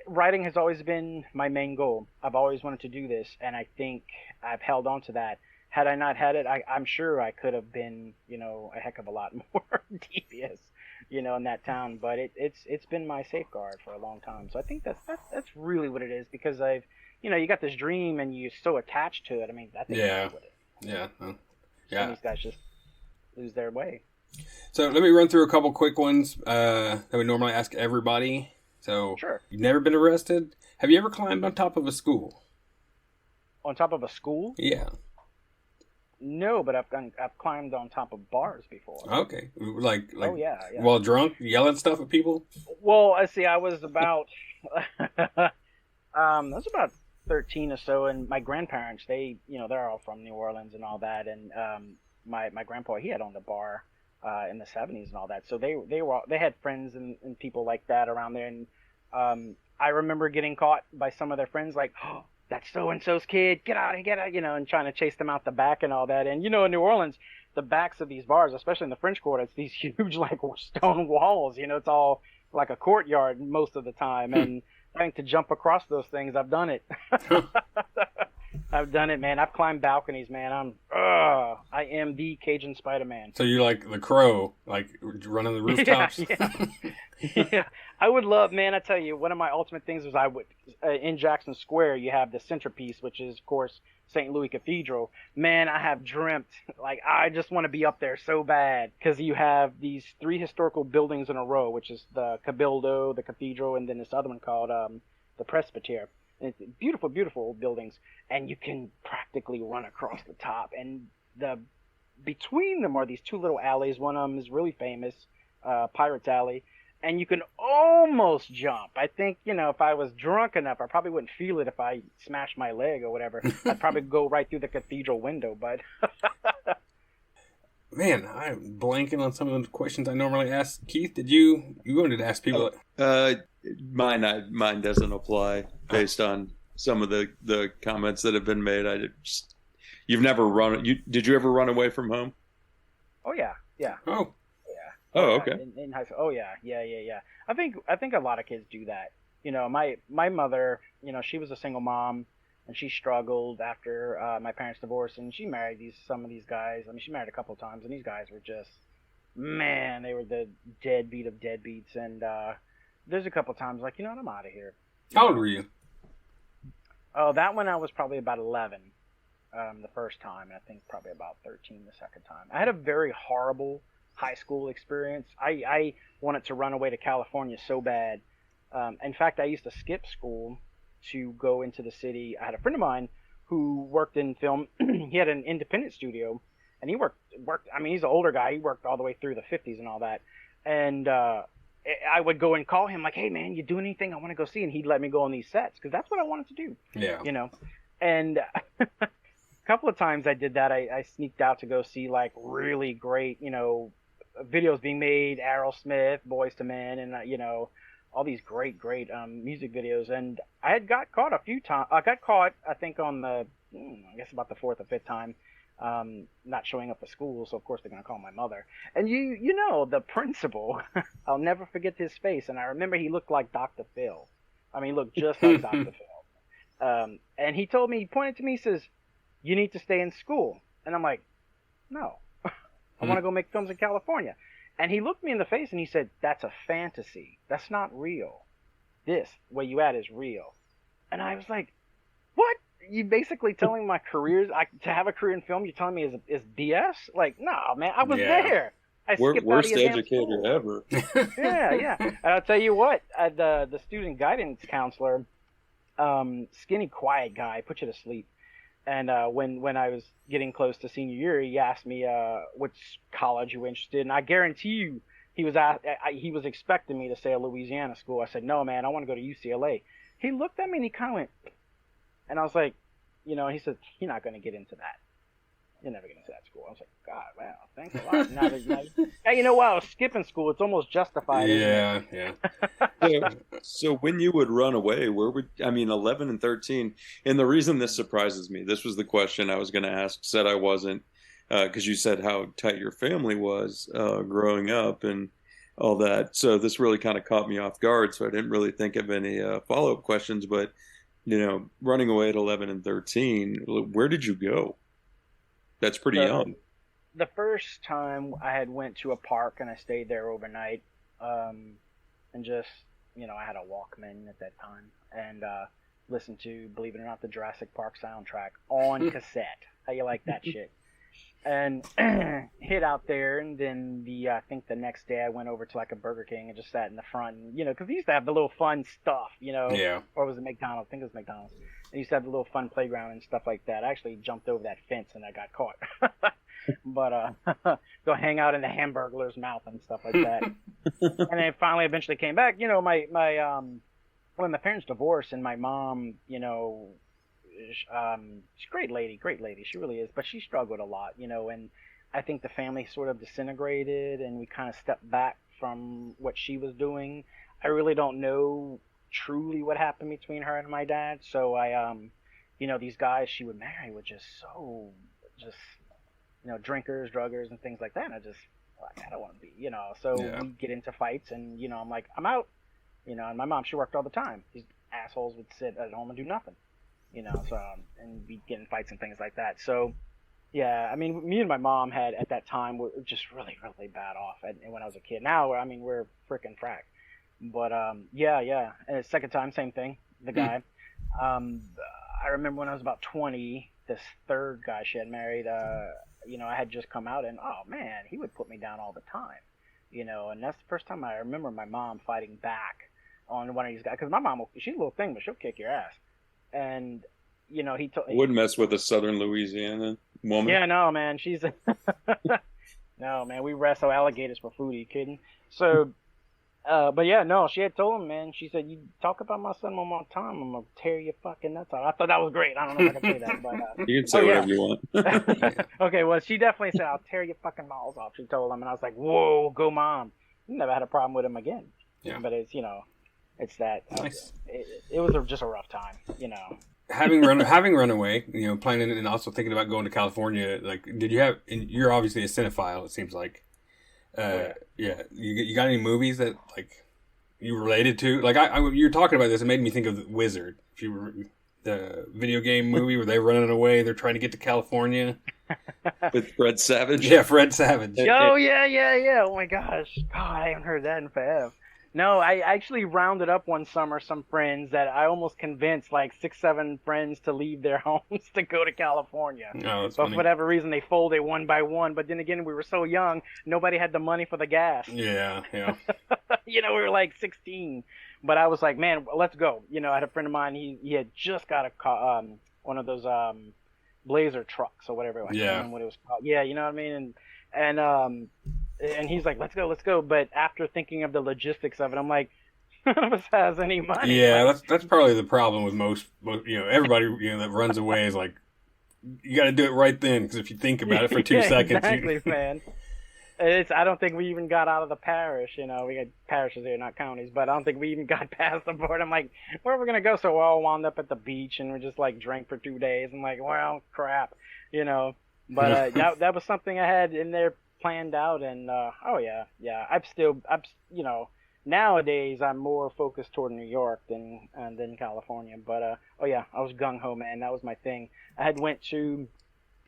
writing has always been my main goal. I've always wanted to do this. And I think I've held on to that. had I not had it, I'm sure I could have been, a heck of a lot more devious, in that town. But it's been my safeguard for a long time. So I think that's really what it is, because you got this dream and you're so attached to it. I mean, I think that's what it is. Yeah. Some of these guys just lose their way. So let me run through a couple quick ones that we normally ask everybody. So, sure. You've never been arrested? Have you ever climbed on top of a school? On top of a school? Yeah. No, but I've climbed on top of bars before. Okay, like oh yeah. While drunk, yelling stuff at people. Well, I see. I was about I was about 13 or so, and my grandparents, they're all from New Orleans and all that, and my grandpa, he had owned a bar in the 70s and all that, so they had friends and people like that around there, and I remember getting caught by some of their friends, like, oh, that's so-and-so's kid, get out, and trying to chase them out the back and all that. And, in New Orleans, the backs of these bars, especially in the French Quarter, it's these huge, like, stone walls, it's all like a courtyard most of the time. And having to jump across those things, I've done it. I've done it, man. I've climbed balconies, man. I am the Cajun Spider-Man. So you're like the Crow, like running the rooftops? Yeah. I would love, man, I tell you, one of my ultimate things is in Jackson Square, you have the centerpiece, which is, of course, St. Louis Cathedral. Man, I have dreamt, like, I just want to be up there so bad, because you have these 3 historical buildings in a row, which is the Cabildo, the Cathedral, and then this other one called the Presbytere. And it's beautiful, beautiful buildings, and you can practically run across the top. And between them are these 2 little alleys. One of them is really famous, Pirates Alley, and you can almost jump. I think, if I was drunk enough, I probably wouldn't feel it if I smashed my leg or whatever. I'd probably go right through the cathedral window, but... Man, I'm blanking on some of the questions I normally ask. Keith, you wanted to ask people? Mine doesn't apply based on some of the comments that have been made. You've never did you ever run away from home? Oh yeah. Oh. Oh, okay. In high school. Oh yeah. I think a lot of kids do that. My mother, she was a single mom, and she struggled after my parents' divorce, and she married some of these guys. I mean, she married a couple of times, and these guys were just, man, they were the deadbeat of deadbeats. And there's a couple of times, like, I'm out of here. How old were you? Oh, that one I was probably about 11 the first time, and I think probably about 13 the second time. I had a very horrible high school experience. I wanted to run away to California so bad. In fact, I used to skip school to go into the city. I had a friend of mine who worked in film. He had an independent studio, and he worked. I mean, he's an older guy. He worked all the way through the 50s and all that. And I would go and call him like, "Hey, man, you doing anything? I want to go see." And he'd let me go on these sets because that's what I wanted to do. Yeah. And a couple of times I did that. I sneaked out to go see like really great, videos being made, Aerosmith, Boyz II Men, and all these great music videos. And I had got caught a few times. I got caught, I think, on I guess about the 4th or 5th time, not showing up for school. So of course they're gonna call my mother. And the principal, I'll never forget his face. And I remember he looked like Dr. Phil. I mean, he looked just like Dr. Phil. And he pointed to me, he says, "You need to stay in school." And I'm like, "No. I want to go make films in California." And he looked me in the face and he said, "That's a fantasy. That's not real. This, where you at, is real." And I was like, "What? You basically telling my career, to have a career in film, you're telling me is BS? Like, no, man, I was there. I skipped worst out of educator ever." Yeah. And I'll tell you what, the student guidance counselor, skinny, quiet guy, put you to sleep. And when I was getting close to senior year, he asked me which college you were interested in. I guarantee you he was expecting me to say a Louisiana school. I said, "No, man, I want to go to UCLA." He looked at me and he kind of went, and I was like, he said, "You're not going to get into that. You're never getting into that school." I was like, "God, wow, thanks a lot." Now, you know what? I was skipping school. It's almost justified. Yeah. So when you would run away, 11 and 13, and the reason this surprises me, this was the question I was going to ask, said I wasn't, because you said how tight your family was growing up and all that. So this really kind of caught me off guard. So I didn't really think of any follow-up questions, but, running away at 11 and 13, where did you go? That's pretty young. The first time I had went to a park and I stayed there overnight, and just, I had a Walkman at that time and listened to, believe it or not, the Jurassic Park soundtrack on cassette. How you like that shit? And hit out there, and then I think the next day I went over to like a Burger King and just sat in the front, and, because they used to have the little fun stuff, Yeah. Or was it McDonald's? I think it was McDonald's. They used to have the little fun playground and stuff like that. I actually jumped over that fence and I got caught. But go hang out in the Hamburglar's mouth and stuff like that. And then finally, eventually came back. When my parents divorced, and my mom, she's a great lady, she really is, but she struggled a lot, and I think the family sort of disintegrated, and we kind of stepped back from what she was doing. I really don't know truly what happened between her and my dad, so I these guys she would marry were just drinkers, druggers, and things like that, and I don't want to be, so we get into fights, and I'm like, I'm out, and my mom, she worked all the time. These assholes would sit at home and do nothing. And we get in fights and things like that. So, yeah, I mean, me and my mom had, at that time, were just really, really bad off when I was a kid. Now, I mean, we're frickin' frack. But, yeah. And the second time, same thing, the guy. I remember when I was about 20, this third guy she had married, I had just come out, and, oh, man, he would put me down all the time. And that's the first time I remember my mom fighting back on one of these guys. Because my mom, she's a little thing, but she'll kick your ass. And he wouldn't mess with a Southern Louisiana woman. Yeah, no, man, she's no, man, we wrestle alligators for food. Are you kidding? So, but yeah, no, she had told him, man. She said, "You talk about my son one more time, I'm gonna tear your fucking nuts out." I thought that was great. I don't know if I can say that, but you can say whatever you want. Okay, well, she definitely said, "I'll tear your fucking balls off." She told him, and I was like, "Whoa, go, mom!" Never had a problem with him again. Yeah, but it's it's that nice. It was just a rough time, having run away, planning and also thinking about going to California. Like, did you have? And you're obviously a cinephile. It seems like. Yeah. You got any movies that like you related to? Like, you're talking about this. It made me think of The Wizard. If you were the video game movie where they're running away, they're trying to get to California. With Fred Savage. Yeah, Fred Savage. Oh yeah. Oh my gosh, God, I haven't heard that in forever. No, I actually rounded up one summer some friends that I almost convinced, like 6-7 friends, to leave their homes to go to California. Oh, that's but funny. For whatever reason, they folded one by one. But then again, we were so young, nobody had the money for the gas. Yeah. We were like 16. But I was like, man, let's go. I had a friend of mine, he had just got one of those Blazer trucks or whatever. I can't remember what it was called. Yeah, you know what I mean? And he's like, let's go. But after thinking of the logistics of it, I'm like, none of us has any money. Yeah, that's probably the problem with most everybody, that runs away is like, you got to do it right then. Because if you think about it for 2 seconds. Exactly, man. I don't think we even got out of the parish. We got parishes here, not counties. But I don't think we even got past the border. I'm like, where are we going to go? So we all wound up at the beach and we just like drank for 2 days. I'm like, well, crap, But that was something I had in there planned out, and nowadays I'm more focused toward New York than California, but I was gung-ho, man. That was my thing. I had went to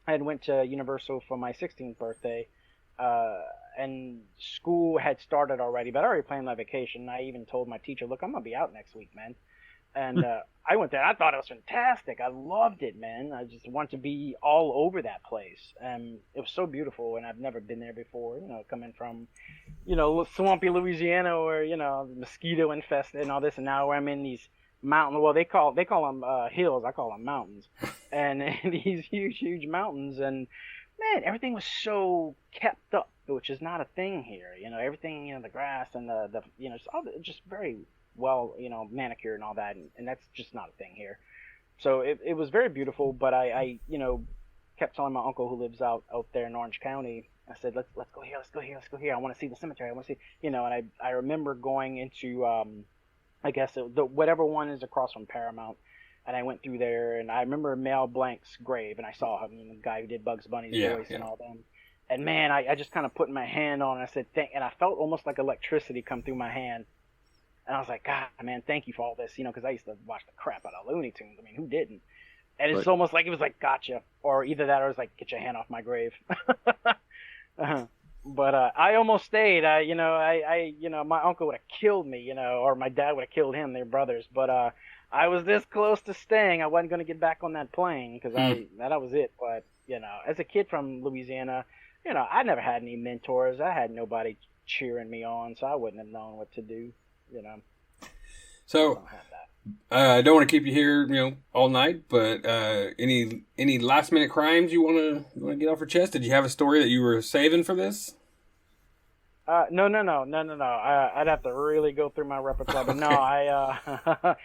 Universal for my 16th birthday, and school had started already, but I already planned my vacation. I even told my teacher, look, I'm gonna be out next week, man. And I went there. I thought it was fantastic. I loved it, man. I just want to be all over that place. And it was so beautiful, and I've never been there before. Coming from, swampy Louisiana, or mosquito infested and all this, and now I'm in these mountains. Well, they call them hills. I call them mountains, and these huge mountains. And man, everything was so kept up, which is not a thing here. Everything, the grass and the just very well, manicured and all that, and that's just not a thing here. So it was very beautiful, but I kept telling my uncle who lives out there in Orange County, I said, let's go here. I want to see the cemetery. I want to see, and I remember going into, I guess whatever one is across from Paramount, and I went through there, and I remember Mel Blanc's grave, and I saw him, the guy who did Bugs Bunny's voice and all them. And man, I just kind of put my hand on it, and I said, and I felt almost like electricity come through my hand. And I was like, God, man, thank you for all this, because I used to watch the crap out of Looney Tunes. I mean, who didn't? And it's almost like it was like, gotcha. Or either that or it was like, get your hand off my grave. But I almost stayed. My uncle would have killed me, or my dad would have killed him. They're brothers. But I was this close to staying. I wasn't going to get back on that plane because that was it. But, as a kid from Louisiana, I never had any mentors. I had nobody cheering me on, so I wouldn't have known what to do, So, I don't want to keep you here, all night, but any last minute crimes you want to get off your chest? Did you have a story that you were saving for this? No. I'd have to really go through my repertoire, but no, I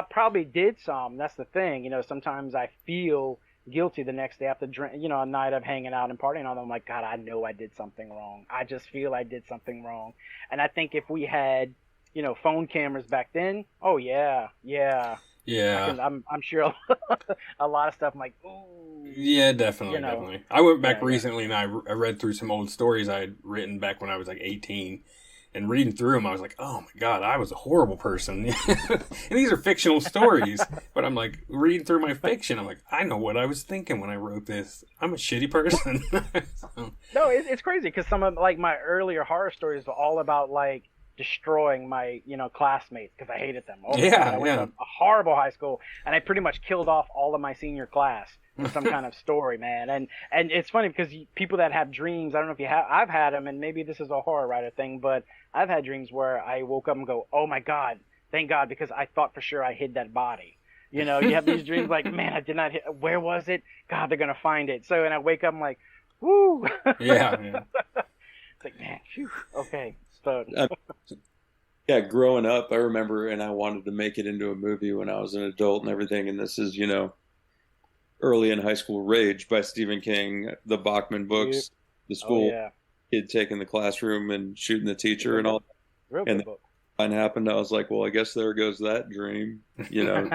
probably did some. That's the thing, sometimes I feel guilty the next day after a night of hanging out and partying on. I'm like, God, I know I did something wrong. I just feel I did something wrong. And I think if we had phone cameras back then. Oh yeah. I'm sure a lot of stuff. I'm like, ooh. Yeah, definitely. I went back recently and I read through some old stories I had written back when I was like 18, and reading through them, I was like, oh my God, I was a horrible person. And these are fictional stories, but I'm like reading through my fiction. I'm like, I know what I was thinking when I wrote this. I'm a shitty person. So. No, it's crazy because some of like my earlier horror stories are all about like destroying my classmates because I hated them. I went to a horrible high school and I pretty much killed off all of my senior class with some kind of story, man. And it's funny because people that have dreams, I don't know if you have, I've had them, and maybe this is a horror writer thing, but I've had dreams where I woke up and go, oh my God, thank God, because I thought for sure I hid that body. You have these dreams like, man, I did not hit, where was it? God, they're gonna find it. So and I wake up, I'm like, woo. Yeah. It's like, man, phew, okay. So, yeah, growing up, I remember, and I wanted to make it into a movie when I was an adult and everything. And this is, early in high school, Rage by Stephen King, the Bachman books, the school kid taking the classroom and shooting the teacher and all. Real and good book. When it happened, I was like, well, I guess there goes that dream, Feel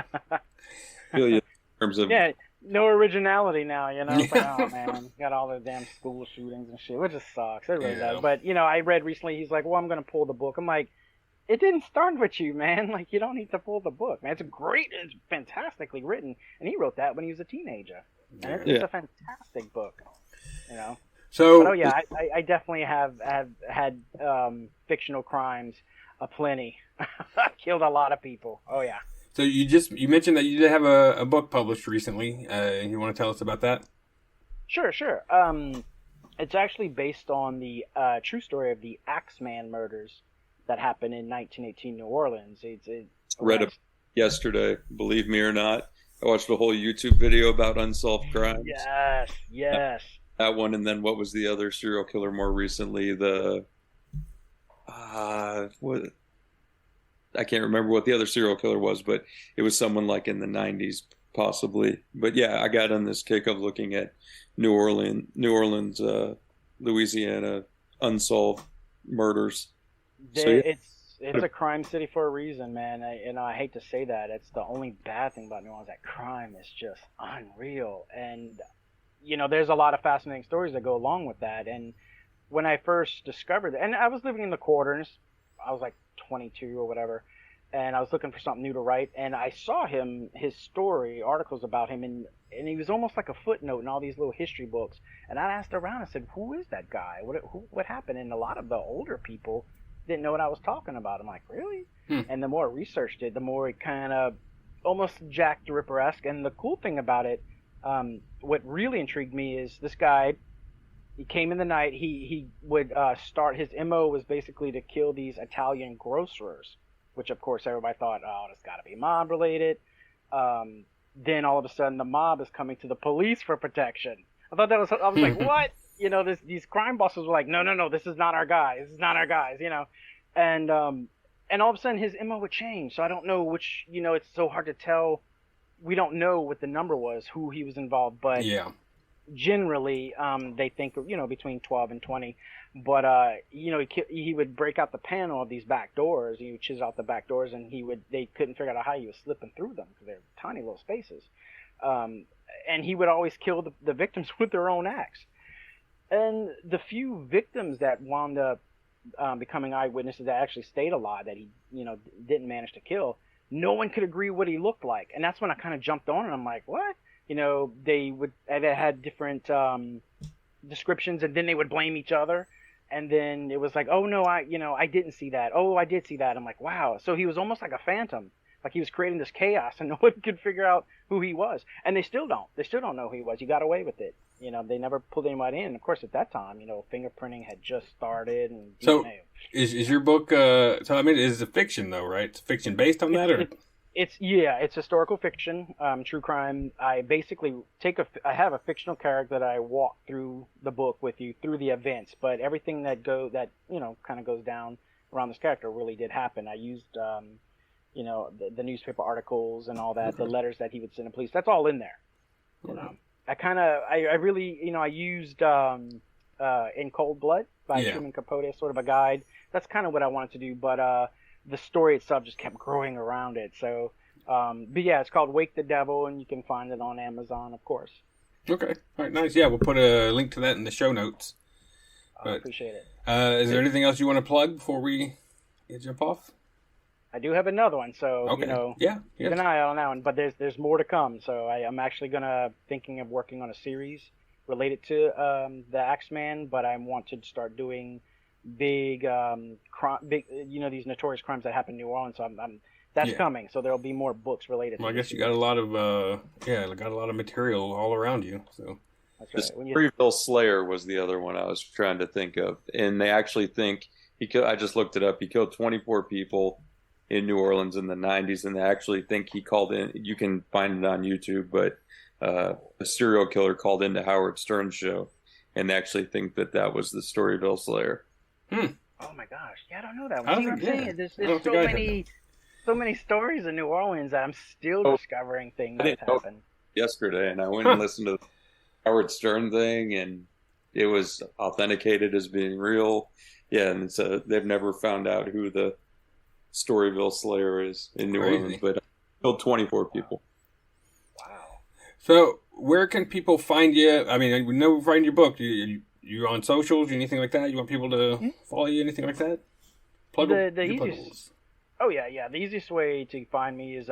you in terms of no originality now, It's like, oh man, got all the damn school shootings and shit, which just sucks. It really does. But I read recently, he's like, well, I'm gonna pull the book. I'm like, it didn't start with you, man. Like, you don't need to pull the book, man. It's fantastically written, and he wrote that when he was a teenager. And it's a fantastic book, So, but, I definitely have had fictional crimes aplenty. I killed a lot of people. Oh yeah. So you mentioned that you did have a book published recently. You want to tell us about that? Sure. It's actually based on the true story of the Axeman murders that happened in 1918 New Orleans. Read it yesterday, believe me or not. I watched a whole YouTube video about unsolved crimes. Yes. That one, and then what was the other serial killer more recently? I can't remember what the other serial killer was, but it was someone like in the 90s, possibly. But yeah, I got on this kick of looking at New Orleans, Louisiana, unsolved murders. It's a crime city for a reason, man. I hate to say that. It's the only bad thing about New Orleans. That crime is just unreal. And, there's a lot of fascinating stories that go along with that. And when I first discovered it, and I was living in the quarters, I was like 22 or whatever, and I was looking for something new to write, and I saw his story, articles about him, and he was almost like a footnote in all these little history books. And I asked around, I said, who is that guy? What happened? And a lot of the older people didn't know what I was talking about. I'm like, really? And the more I researched it, the more it kind of almost Jack the Ripper-esque. And the cool thing about it, what really intrigued me is this guy, he came in the night. He would start, his MO was basically to kill these Italian grocers, which of course everybody thought, oh, it's got to be mob related. Then all of a sudden the mob is coming to the police for protection. I was like, what? These crime bosses were like, no, this is not our guy. This is not our guys, And all of a sudden his MO would change. So I don't know which, it's so hard to tell. We don't know what the number was, who he was involved, but generally, they think between 12 and 20, but he would break out the panel of these back doors. He would chisel out the back doors, and they couldn't figure out how he was slipping through them because they're tiny little spaces. And he would always kill the victims with their own axe. And the few victims that wound up becoming eyewitnesses that actually stayed alive, that he didn't manage to kill, no one could agree what he looked like. And that's when I kind of jumped on, and I'm like, what? They had different descriptions, and then they would blame each other. And then it was like, oh no, I didn't see that. Oh, I did see that. I'm like, wow. So he was almost like a phantom. Like he was creating this chaos, and no one could figure out who he was. And they still don't. They still don't know who he was. He got away with it. They never pulled anybody in. Of course, at that time, fingerprinting had just started, and so DNA. Is your book? It's a fiction though, right? It's fiction based on that, or it's historical fiction, true crime. I basically I have a fictional character that I walk through the book with you through the events, but everything that kind of goes down around this character really did happen. I used the newspaper articles and all that, the letters that he would send to police. That's all in there. I really I used In Cold Blood by Truman Capote as sort of a guide. That's kind of what I wanted to do, but the story itself just kept growing around it. So, but yeah, it's called Wake the Devil, and you can find it on Amazon, of course. Okay. All right, nice. Yeah, we'll put a link to that in the show notes. I appreciate it. Is there anything else you want to plug before we jump off? I do have another one, so keep an eye out on that one. But there's more to come. So I'm actually thinking of working on a series related to the Axeman, but I want to start doing big these notorious crimes that happen in New Orleans. So that's coming. So there'll be more books related. Well, I guess you got a lot of material all around you. So that's right. The Storyville Slayer was the other one I was trying to think of, and they actually think he killed. I just looked it up. He killed 24 people in New Orleans in the 90s, and they actually think he called in. You can find it on YouTube, but a serial killer called into Howard Stern's show, and they actually think that was the Storyville Slayer. Oh my gosh! Yeah, I don't know that one. See what I'm saying? There's so many stories in New Orleans that I'm still discovering things that happened. Yesterday, and I went and listened to the Howard Stern thing, and it was authenticated as being real. Yeah, and so they've never found out who the Storyville Slayer is in New Orleans, but killed 24 people. Wow. So, where can people find you? I mean, we know find your book. You on socials, anything like that? You want people to follow you, anything like that? The easiest. Oh yeah. The easiest way to find me is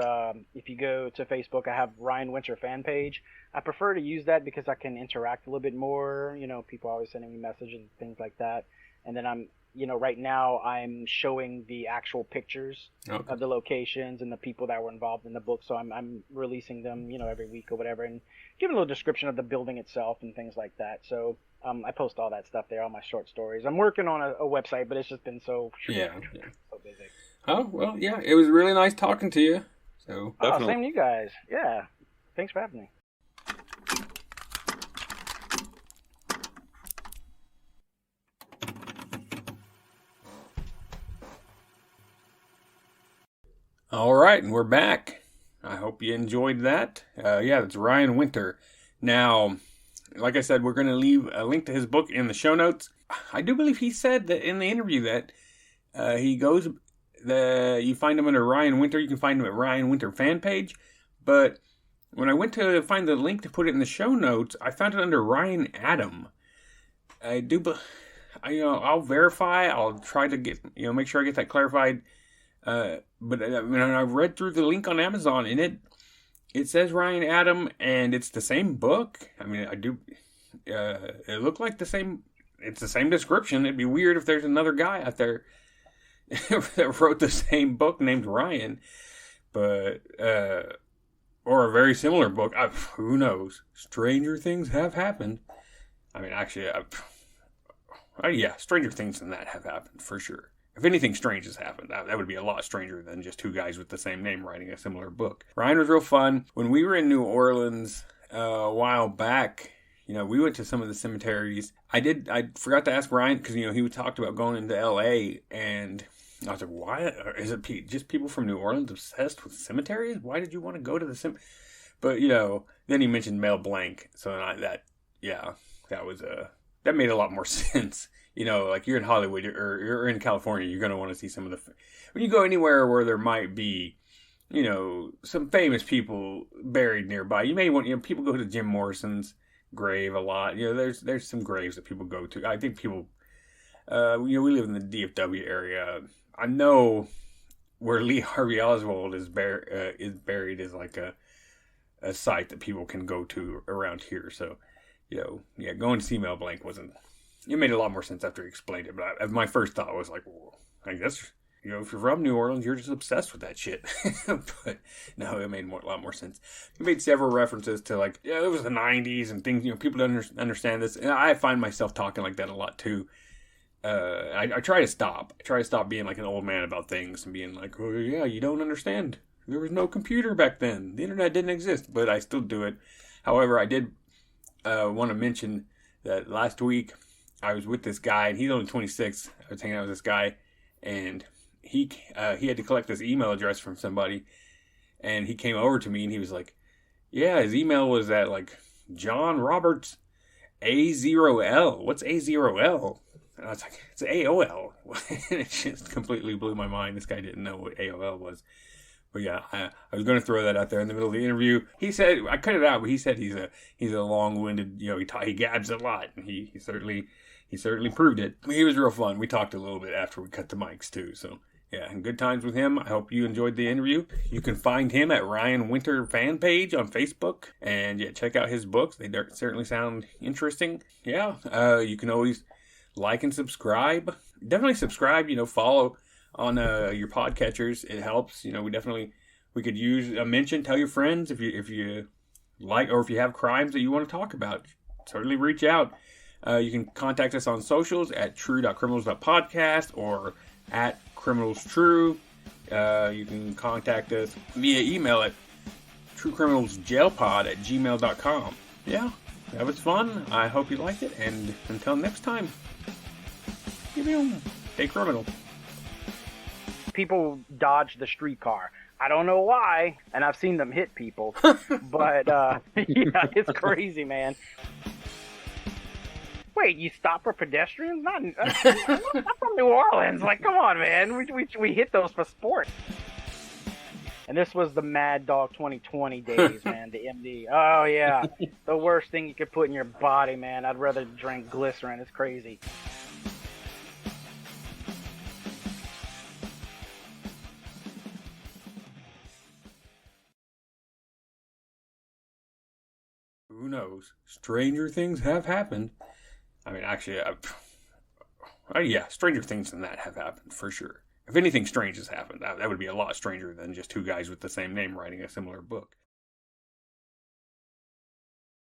if you go to Facebook. I have Ryan Winter fan page. I prefer to use that because I can interact a little bit more. People are always sending me messages and things like that. And then I'm right now I'm showing the actual pictures of the locations and the people that were involved in the book. So I'm releasing them, every week or whatever, and giving a little description of the building itself and things like that. So I post all that stuff there, all my short stories. I'm working on a website, but it's just been so busy. Oh, well, yeah, it was really nice talking to you. So same to you guys. Yeah, thanks for having me. All right, and we're back. I hope you enjoyed that. That's Ryan Winter. Now, like I said, we're going to leave a link to his book in the show notes. I do believe he said that in the interview that you find him under Ryan Winter. You can find him at Ryan Winter fan page. But when I went to find the link to put it in the show notes, I found it under Ryan Adam. I'll verify. I'll try to get make sure I get that clarified. But I've read through the link on Amazon, and it says Ryan Adam, and it's the same book. I mean, it looked like the same. It's the same description. It'd be weird if there's another guy out there that wrote the same book named Ryan, but or a very similar book. Who knows? Stranger things have happened. I mean, actually, stranger things than that have happened for sure. If anything strange has happened, that would be a lot stranger than just two guys with the same name writing a similar book. Ryan was real fun. When we were in New Orleans a while back, we went to some of the cemeteries. I forgot to ask Ryan because, he talked about going into L.A. and I was like, why? Is it just people from New Orleans obsessed with cemeteries? Why did you want to go to the cemetery? But, then he mentioned Mel Blanc. So that made a lot more sense. Like you're in Hollywood or you're in California, you're going to want to see some of when you go anywhere where there might be, some famous people buried nearby, you may want, people go to Jim Morrison's grave a lot. There's some graves that people go to. I think people, we live in the DFW area. I know where Lee Harvey Oswald is buried is like a site that people can go to around here. So, going to see Mel Blanc wasn't. It made a lot more sense after he explained it. But my first thought was like, well, I guess if you're from New Orleans, you're just obsessed with that shit. But no, it made a lot more sense. He made several references to like, it was the '90s and things. People don't understand this, and I find myself talking like that a lot too. I try to stop. I try to stop being like an old man about things and being like, oh yeah, you don't understand. There was no computer back then. The internet didn't exist, but I still do it. However, I did want to mention that last week I was with this guy, and he's only 26. I was hanging out with this guy, and he had to collect this email address from somebody, and he came over to me, and he was like, yeah, his email was at like John Roberts A0L. What's A0L? And I was like, it's AOL. And it just completely blew my mind. This guy didn't know what AOL was. But yeah, I was going to throw that out there in the middle of the interview. He said, I cut it out, but he said he's a long-winded, he gabs a lot, and he certainly proved it. He was real fun. We talked a little bit after we cut the mics too. So yeah, and good times with him. I hope you enjoyed the interview. You can find him at Ryan Winter fan page on Facebook, and yeah, check out his books. They certainly sound interesting. Yeah, you can always like and subscribe. Definitely subscribe. Follow on your podcatchers. It helps. We could use a mention. Tell your friends if you like, or if you have crimes that you want to talk about. Certainly reach out. You can contact us on socials at true.criminals.podcast or at criminalstrue. You can contact us via email at truecriminalsjailpod@gmail.com. Yeah, that was fun. I hope you liked it, and until next time, stay criminal. People dodge the streetcar. I don't know why, and I've seen them hit people, but yeah, it's crazy, man. Wait, you stop for pedestrians? I'm from New Orleans. Like, come on, man. We hit those for sport. And this was the Mad Dog 2020 days, man. The MD. Oh yeah, the worst thing you could put in your body, man. I'd rather drink glycerin. It's crazy. Who knows? Stranger things have happened. I mean, actually, yeah, stranger things than that have happened, for sure. If anything strange has happened, that would be a lot stranger than just two guys with the same name writing a similar book.